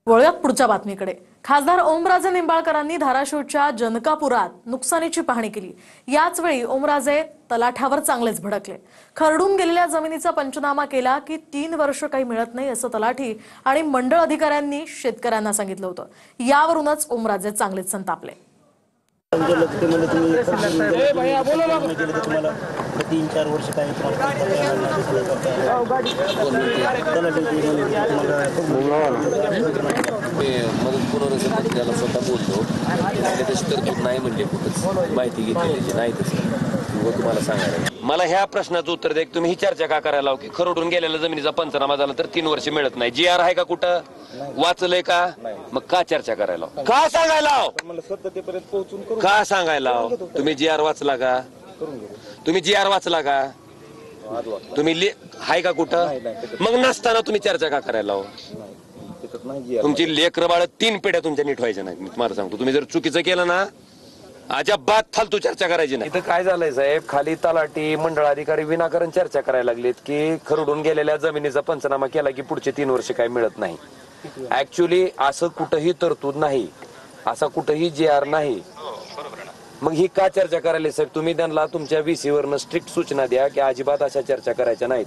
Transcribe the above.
वळूयात पुढच्या बातमीकडे। खासदार ओमराजे निंबाळकरांनी धाराशिवच्या जनकापुरात नुकसानीची पाहणी केली। याच वेळी ओमराजे तलाठ्यावर चांगलेच भडकले। खरडून गेलेल्या जमिनीचा पंचनामा केला की 3 वर्ष काही मिळत नाही असं तलाठी आणि मंडळ अधिकाऱ्यांनी शेतकऱ्यांना सांगितलं होतं। यावरूनच ओमराजे चांगलेच संतापले। तीन-चार वर्ष काही मदत पुनर्वसन त्याला स्वतः बोलतो त्याची तरतूद नाही म्हणजे कुठंच माहिती घेतली नाही तसं तुम्हाला सांगायला मला ह्या प्रश्नाचं उत्तर द्या की तुम्ही ही चर्चा का करायला लाव की खरडून गेलेल्या जमिनीचा पंचनामा झाला तर 3 वर्ष मिळत नाही। जी आर आहे का कुठं वाचलंय का मग का चर्चा करायला का सांगायला का सांगायला तुम्ही जी आर वाचला का तुम्ही जी आर वाचला का तुम्ही हाय का कुठं मग नसताना तुम्ही चर्चा का करायला तुमची लेकरं बाळ 3 पिढ्या तुमच्या नीट व्हायच्या नाही। मी तुम्हाला सांगतो तुम्ही जर चुकीचं केलं ना अजिबात फालतू चर्चा करायची नाही। इथं काय झालंय साहेब खाली तलाठी मंडळ अधिकारी विनाकारण चर्चा करायला लागलेत की खरडून गेलेल्या जमिनीचा पंचनामा केला की पुढचे 3 वर्ष काही मिळत नाही। ऍक्च्युअली असं कुठंही तरतूद नाही, असा कुठंही जी आर नाही। मग ही का चर्चा करायला साहेब तुम्ही त्यांना तुमच्या VC वरनं स्ट्रिक्ट सूचना द्या की अजिबात अशा चर्चा करायच्या नाहीत।